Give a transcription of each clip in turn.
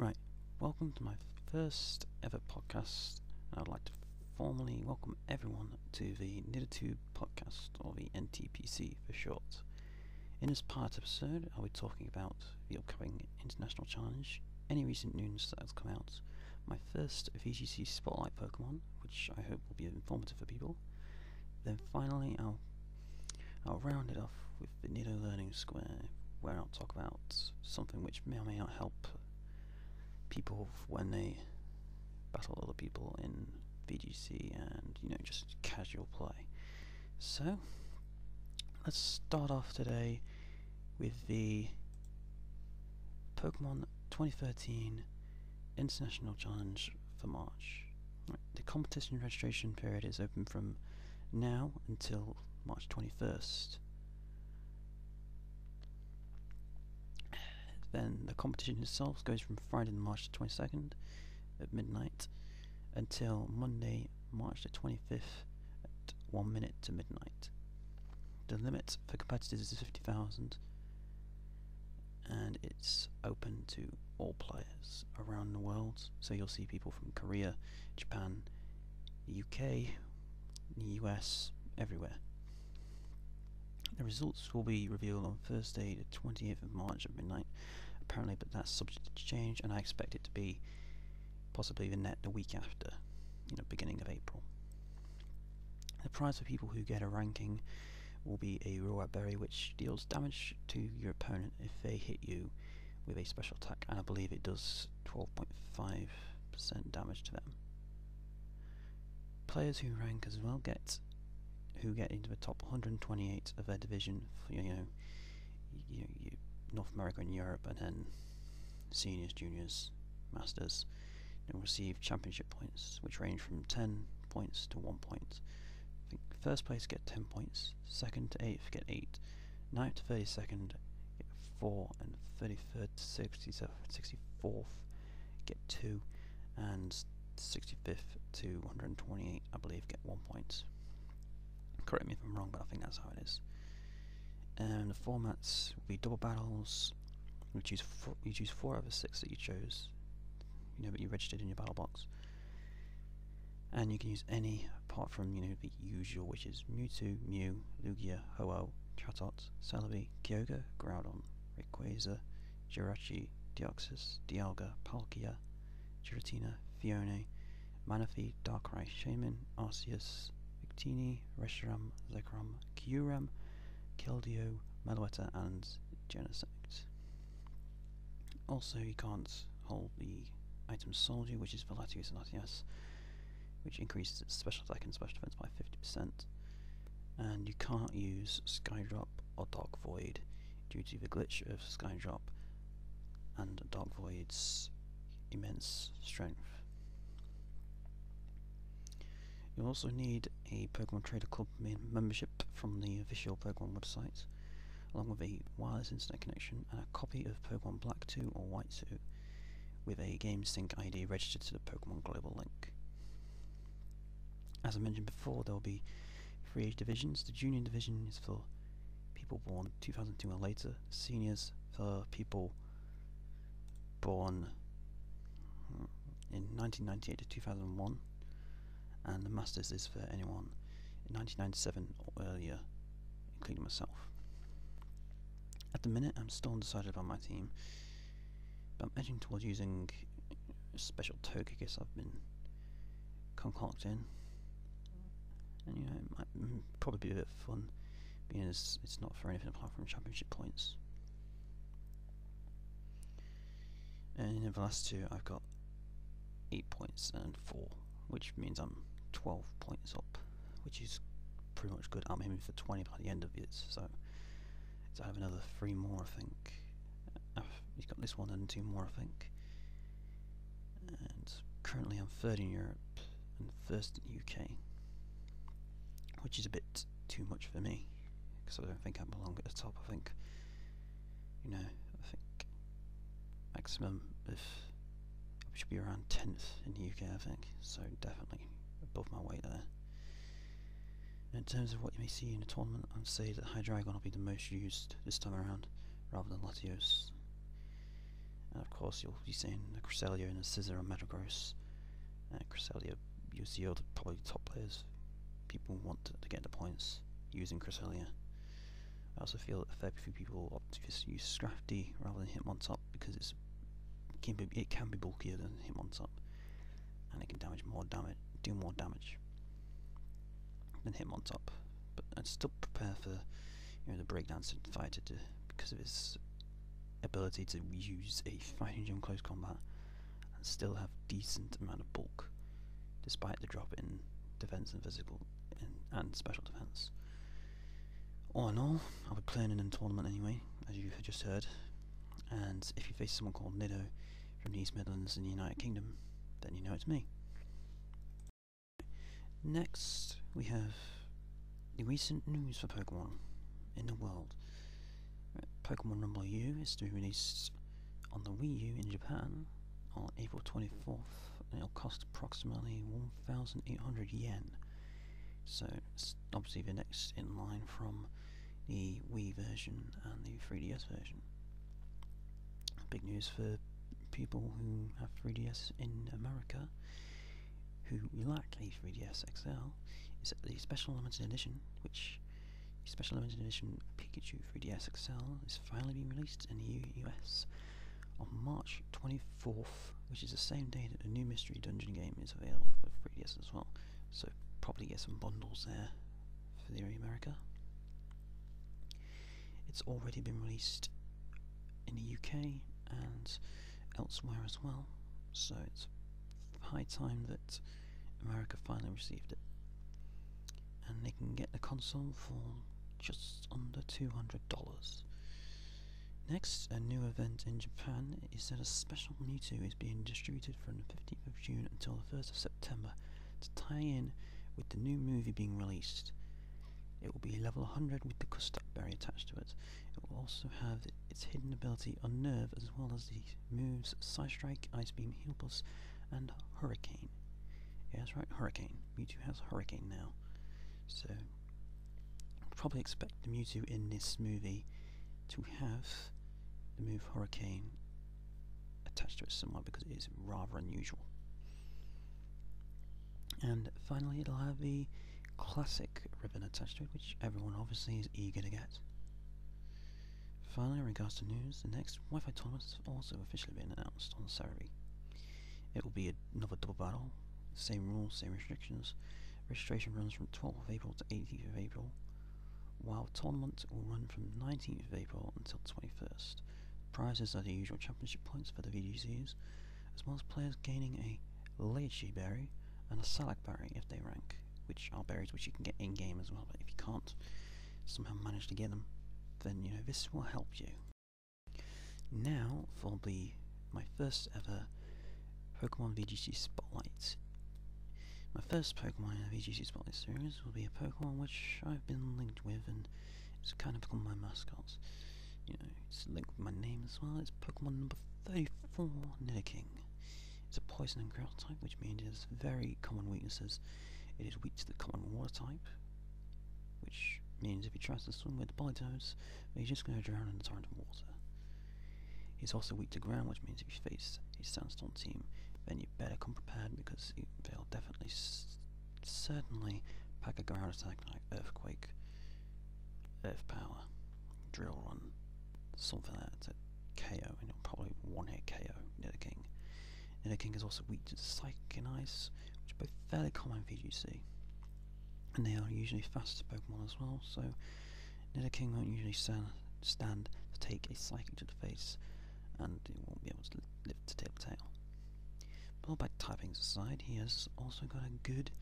Right, welcome to my first ever podcast, and I'd like to formally welcome everyone to the NidoTubePodcast, or the NTPC for short. In this part episode, I'll be talking about the upcoming International Challenge, any recent news that has come out, my first VGC Spotlight Pokemon, which I hope will be informative for people. Then finally, I'll round it off with the Nido Learning Square, where I'll talk about something which may or may not help people when they battle other people in VGC and, just casual play. So, let's start off today with the Pokemon 2013 International Challenge for March. The competition registration period is open from now until March 21st. Then the competition itself goes from Friday, March 22nd at midnight until Monday, March the 25th at 1 minute to midnight. The limit for competitors is 50,000 and it's open to all players around the world. So you'll see people from Korea, Japan, the UK, the US, everywhere. The results will be revealed on Thursday the 28th of March at midnight, apparently, but that's subject to change, and I expect it to be possibly the week after, beginning of April. The prize for people who get a ranking will be a raw berry, which deals damage to your opponent if they hit you with a special attack, and I believe it does 12.5% damage to them. Players who rank as well get into the top 128 of their division for North America and Europe, and then seniors, juniors, masters, and receive championship points, which range from 10 points to 1 point. I think first place get 10 points, second to 8th get 8, 9th to 32nd get 4, and 33rd to 64th get 2, and 65th to 128, I believe, get 1 point. Correct me if I'm wrong, but I think that's how it is. And the formats will be double battles. You choose 4 out of the 6 that you chose, that you registered in your battle box, and you can use any apart from the usual, which is Mewtwo, Mew, Lugia, Ho-Oh, Chatot, Celebi, Kyogre, Groudon, Rayquaza, Jirachi, Deoxys, Dialga, Palkia, Giratina, Fione, Manaphy, Darkrai, Shaman, Arceus, Victini, Reshiram, Zekrom, Kyurem, Keldeo, Meloetta, and Genesect. Also, you can't hold the item Soldier, which is for Latios and Latias, which increases its special attack and special defense by 50%. And you can't use Skydrop or Dark Void due to the glitch of Skydrop and Dark Void's immense strength. You'll also need a Pokemon Trader Club membership from the official Pokemon website, along with a wireless internet connection and a copy of Pokemon Black 2 or White 2 with a GameSync ID registered to the Pokemon Global link. As I mentioned before, there will be 3 age divisions. The Junior division is for people born 2002 or later, the Seniors for people born in 1998 to 2001, and the Masters is for anyone in 1997 or earlier, including myself. At the minute, I'm still undecided about my team, but I'm edging towards using a special Togekiss I've been concocting, and it might probably be a bit of fun, being as it's not for anything apart from championship points. And in the last 2, I've got 8 points and 4, which means I'm 12 points up, which is pretty much good. I'm aiming for 20 by the end of it, so I have another 3 more, I think. You've got this one and 2 more, I think. And currently I'm 3rd in Europe and 1st in the UK, which is a bit too much for me, because I don't think I belong at the top. I think maximum if I should be around 10th in the UK, I think, so definitely above my weight there. In terms of what you may see in the tournament, I'd say that Hydreigon will be the most used this time around, rather than Latios. And of course you'll be seeing the Cresselia and the Scissor and Metagross. Cresselia, you'll see all the probably top players. People want to get the points using Cresselia. I also feel that a fair few people opt to just use Scrafty rather than Hitmontop because it can be bulkier than Hitmontop, and it can do more damage than Hitmontop. But I'd still prepare for the Breakdancer fighter because of his ability to use a fighting gem close combat and still have decent amount of bulk, despite the drop in defense and physical and special defense. All in all, I'll be playing in a tournament anyway, as you've just heard, and if you face someone called Nido from the East Midlands in the United Kingdom, then you know it's me. Next, we have the recent news for Pokemon in the world. Pokemon Rumble U is to be released on the Wii U in Japan on April 24th, and it'll cost approximately 1,800 yen. So it's obviously the next in line from the Wii version and the 3DS version. Big news for people who have 3DS in America who lack a 3DS XL is that the Special Limited Edition, Special Limited Edition Pikachu 3DS XL is finally being released in the US on March 24th, which is the same day that the new Mystery Dungeon game is available for 3DS as well. So probably get some bundles there for the America. It's already been released in the UK and elsewhere as well, so it's high time that America finally received it, and they can get the console for just under $200. Next, a new event in Japan is that a special Mewtwo is being distributed from the 15th of June until the 1st of September to tie in with the new movie being released. It will be level 100 with the Custard Berry attached to it. It will also have its hidden ability Unnerve, as well as the moves Side Strike, Ice Beam, Heal Plus, and Hurricane. Yeah, that's right, Hurricane. Mewtwo has Hurricane now. So, probably expect the Mewtwo in this movie to have the move Hurricane attached to it somewhere because it is rather unusual. And finally, it'll have the classic ribbon attached to it, which everyone obviously is eager to get. Finally, in regards to news, the next Wi-Fi tournament has also officially been announced on Saturday. It will be another double battle, same rules, same restrictions. Registration runs from 12th of April to 18th of April, while tournament will run from 19th of April until 21st. Prizes are the usual championship points for the VGCs, as well as players gaining a Leachi Berry and a Salak Berry if they rank, which are berries which you can get in-game as well, but if you can't somehow manage to get them, then this will help you. Now for my first ever Pokemon VGC Spotlight. My first Pokemon in the VGC Spotlight series will be a Pokemon which I've been linked with, and it's kind of become my mascot. It's linked with my name as well. It's Pokemon number 34, Nidoking. It's a poison and ground type, which means it has very common weaknesses. It is weak to the common water type, which means if he tries to swim with the Politoads, he's just going to drown in a torrent of water. He's also weak to ground, which means if you face a Sandstorm team, then you better come prepared because they'll definitely, certainly pack a ground attack like Earthquake, Earth Power, Drill Run, something like that to KO, and it'll probably one-hit KO Nidoking. Nidoking is also weak to Psychic and Ice, which are both fairly common in VGC, and they are usually faster Pokemon as well, so Nidoking won't usually stand to take a Psychic to the face, and it won't be able to live to tail. But all bad typings aside, he has also got a good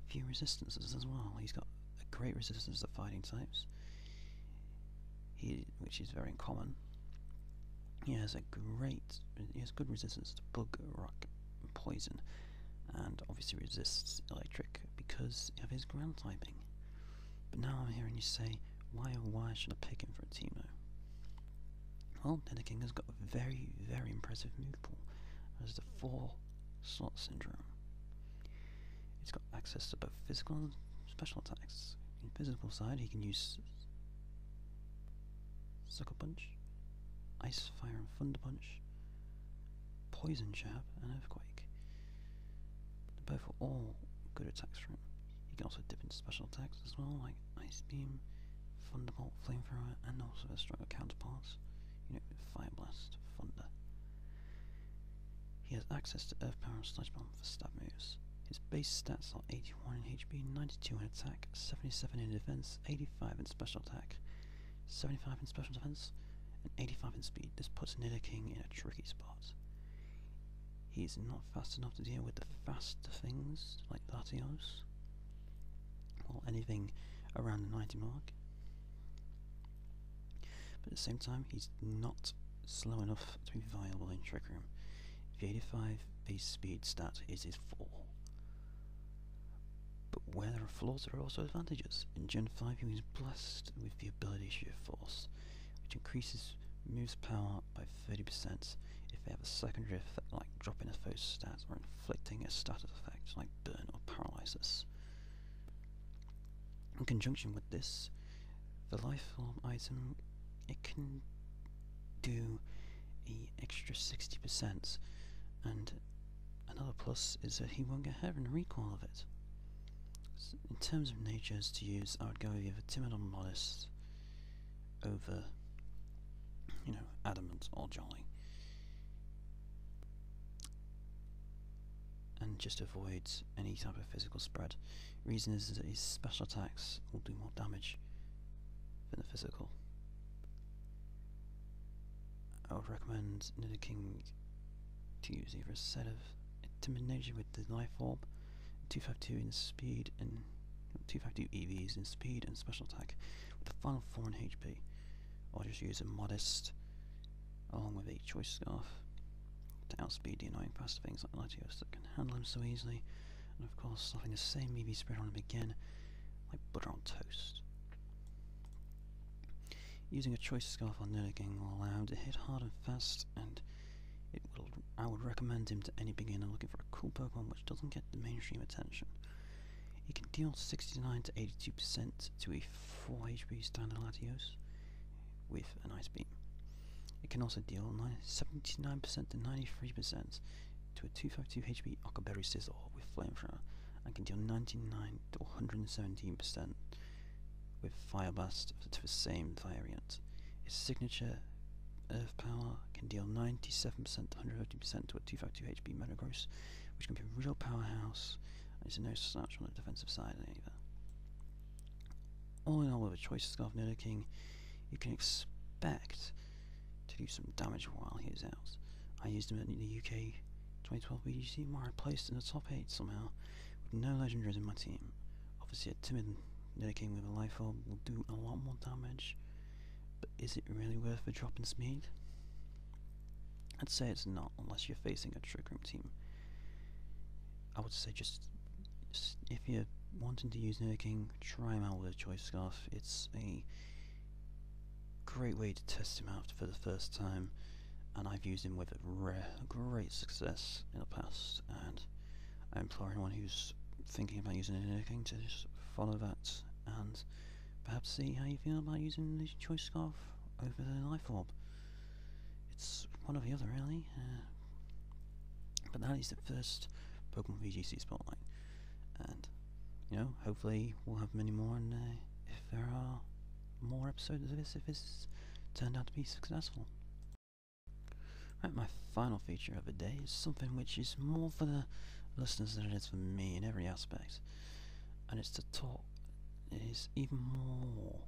few resistances as well. He's got a great resistance to fighting types, which is very uncommon. He has good resistance to bug, rock, and poison, and obviously resists electric because of his ground typing. But now I'm hearing you say, why should I pick him for a team though? Well, Nidoking has got a very, very impressive move pool. As the 4-slot syndrome. It's got access to both physical and special attacks. In physical side, he can use Sucker Punch, Ice, Fire and Thunder Punch, Poison Jab and Earthquake. Both are all good attacks for him. He can also dip into special attacks as well, like Ice Beam, Thunderbolt, Flamethrower, and also a stronger counterparts, Fire Blast, Thunder. He has access to Earth Power and Sludge Bomb for stab moves. His base stats are 81 in HP, 92 in attack, 77 in defense, 85 in special attack, 75 in special defense, and 85 in speed. This puts Nidoking in a tricky spot. He's not fast enough to deal with the faster things like Latios or anything around the 90 mark. But at the same time, he's not slow enough to be viable in Trick Room. The 85 base speed stat is his flaw. But where there are flaws, there are also advantages. In Gen 5, he was blessed with the ability Sheer Force, which increases moves power by 30% if they have a secondary effect like dropping a foe's stat or inflicting a status effect like burn or paralysis. In conjunction with this, the life form item, it can do an extra 60%, and another plus is that he won't get hurt in the recoil of it. So in terms of natures to use, I would go either timid or modest over, adamant or jolly. And just avoid any type of physical spread. Reason is that his special attacks will do more damage than the physical. I would recommend Nidoking to use either a set of timid nature with the life orb, 252 in speed and 252 EVs in speed and special attack with the final 4 in HP, or just use a modest along with a choice scarf to outspeed the annoying faster things like Latios that can handle him so easily, and of course slapping the same EV spread on him again like butter on toast. Using a choice scarf on Nidoking will allow him to hit hard and fast, and I would recommend him to any beginner looking for a cool Pokemon which doesn't get the mainstream attention. He can deal 69 to 82% to a 4 HP standard Latios with an Ice Beam. It can also deal 79% to 93% to a 252 HP Ockerberry Scizor with Flamethrower, and can deal 99 to 117% with Fire Blast to the same variant. His signature Earth Power can deal 97% to 150% to a 252 HP Metagross, which can be a real powerhouse, and it's no slouch on the defensive side either. All in all, with a choice scarf Nidoking, you can expect to do some damage while he is out. I used him in the UK 2012 VGC where I placed in the top 8 somehow, with no legendaries in my team. Obviously a timid Nidoking with a life orb will do a lot more damage, but is it really worth the drop in speed? I'd say it's not, unless you're facing a Trick Room team. I would say just if you're wanting to use Nidoking, try him out with a choice scarf. It's a great way to test him out for the first time, and I've used him with great success in the past, and I implore anyone who's thinking about using Nidoking to just follow that and perhaps see how you feel about using the choice scarf over the life orb. It's one or the other really, but that is the first Pokemon VGC Spotlight, and hopefully we'll have many more, and if there are more episodes of this, if this turned out to be successful. Right, my final feature of the day is something which is more for the listeners than it is for me in every aspect, and it's to talk. It is even more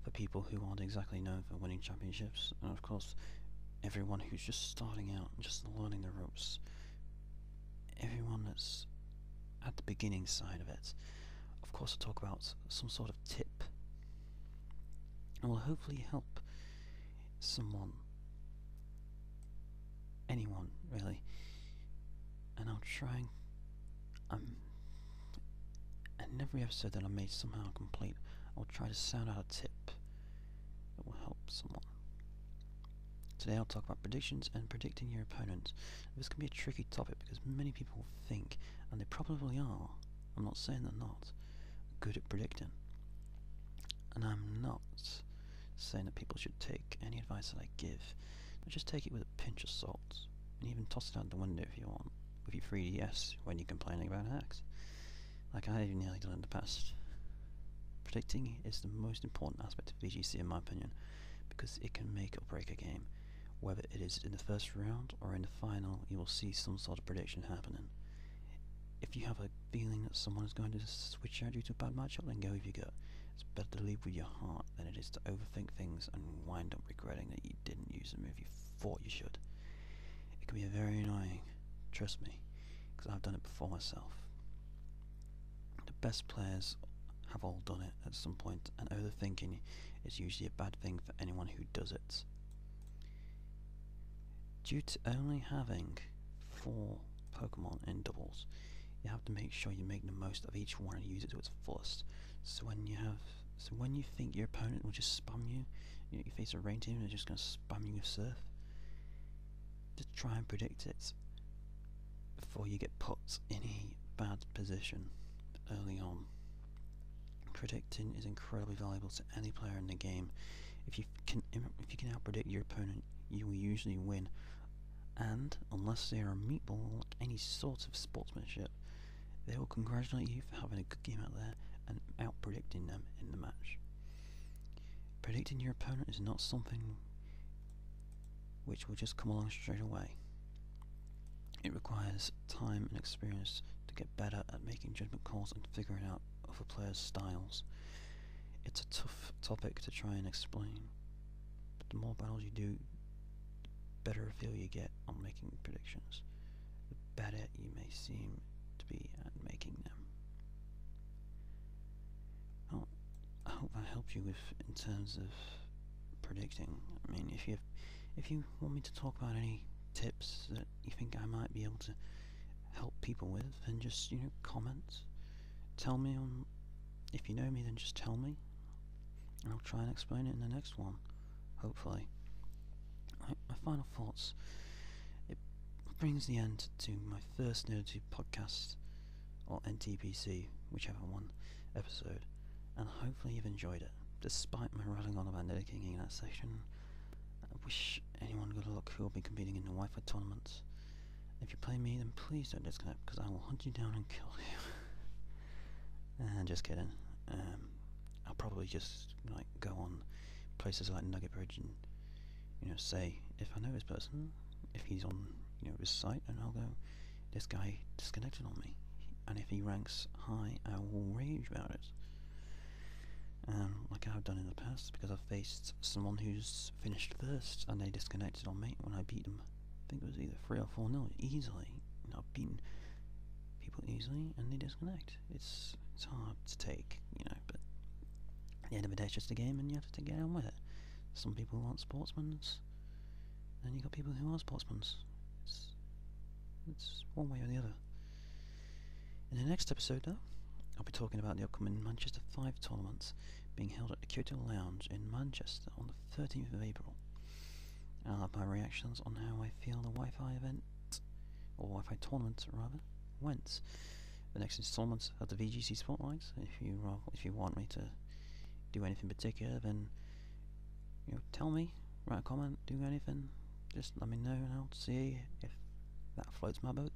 for people who aren't exactly known for winning championships, and of course everyone who's just starting out and just learning the ropes, everyone that's at the beginning side of it. Of course, I'll talk about some sort of tip and will hopefully help someone, anyone really, and I'll try and in every episode that I may somehow complete, I'll try to sound out a tip that will help someone. Today I'll talk about predictions and predicting your opponent. This can be a tricky topic because many people think, and they probably are, I'm not saying they're not, good at predicting. And I'm not saying that people should take any advice that I give but just take it with a pinch of salt, and even toss it out the window if you want, with your 3DS when you're complaining about hacks, like I've nearly done in the past. Predicting is the most important aspect of VGC in my opinion, because it can make or break a game. Whether it is in the first round or in the final, you will see some sort of prediction happening. If you have a feeling that someone is going to switch out due to a bad matchup, then go with your gut. It's better to lead with your heart than it is to overthink things and wind up regretting that you didn't use the move you thought you should. It can be very annoying, trust me, because I've done it before myself. The best players have all done it at some point, and overthinking is usually a bad thing for anyone who does it. Due to only having 4 Pokemon in doubles, you have to make sure you make the most of each one and use it to its fullest. So when you think your opponent will just spam you, you face a rain team and they're just going to spam you with Surf, just try and predict it before you get put in a bad position early on. Predicting is incredibly valuable to any player in the game. If you can out-predict your opponent, you will usually win. And unless they are a meatball, like any sort of sportsmanship, they will congratulate you for having a good game out there and out-predicting them in the match. Predicting your opponent is not something which will just come along straight away. It requires time and experience to get better at making judgment calls and figuring out other players' styles. It's a tough topic to try and explain, but the more battles you do, the better a feel you get on making predictions, the better you may seem to be at making them. Well, I hope that helped you in terms of predicting. I mean, if you want me to talk about any tips that you think I might be able to help people with, then just comment. Tell me if you know me, then just tell me, and I'll try and explain it in the next one, hopefully. My final thoughts. It brings the end to my first NidoTubePodcast, or NTPC, whichever one, episode, and hopefully you've enjoyed it. Despite my rattling on about Nido King in that section, I wish anyone good luck who will be competing in the Wi-Fi tournaments. If you play me, then please don't disconnect, because I will hunt you down and kill you. And just kidding. I'll probably just go on places like Nugget Bridge and say if I know this person, if he's on this site, and I'll go, this guy disconnected on me, and if he ranks high, I will rage about it. Like I've done in the past, because I've faced someone who's finished first and they disconnected on me when I beat them. I think it was either 3 or 4-0 easily. I've beaten people easily and they disconnect. It's hard to take, but at the end of the day it's just a game and you have to get on with it. Some people aren't sportsmen, and you got people who are sportsmen. It's one way or the other. In the next episode though, I'll be talking about the upcoming Manchester 5 tournaments being held at the Kyoto Lounge in Manchester on the 13th of April. I'll have my reactions on how I feel the Wi-Fi event, or Wi-Fi tournament rather, went. The next installment of the VGC Spotlight. If you want me to do anything particular, then tell me, write a comment, do anything, just let me know and I'll see if that floats my boat.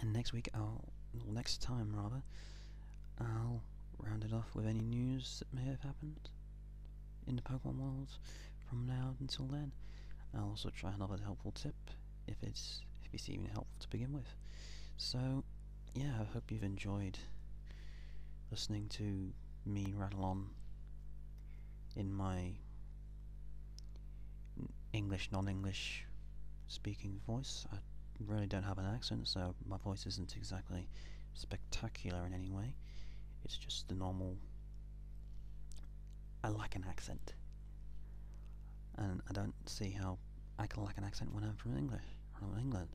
And next time I'll round it off with any news that may have happened in the Pokemon world from now until then. I'll also try another helpful tip if it's even helpful to begin with. So yeah, I hope you've enjoyed listening to me rattle on in my English, non-English speaking voice. I really don't have an accent, so my voice isn't exactly spectacular in any way. It's just the normal. I lack an accent, and I don't see how I can lack an accent when I'm from England.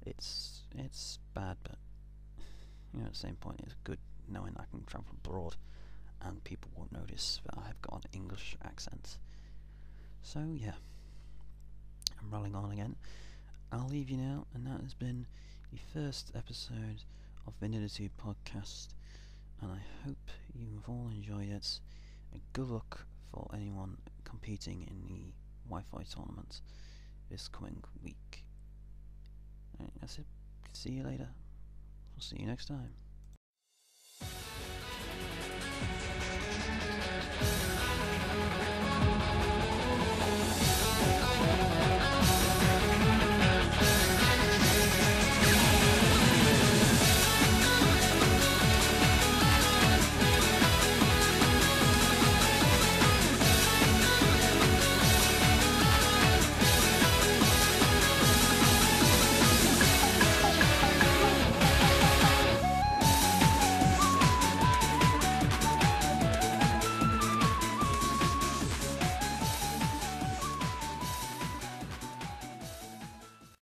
It's bad, but at the same point, it's good knowing I can travel abroad and people won't notice that I've got an English accent. So yeah, I'm rolling on again. I'll leave you now, and that has been the first episode of the NidoTubePodcast, and I hope you've all enjoyed it. And good luck for anyone competing in the Wi-Fi tournament this coming week. That's it. See you later. I'll see you next time.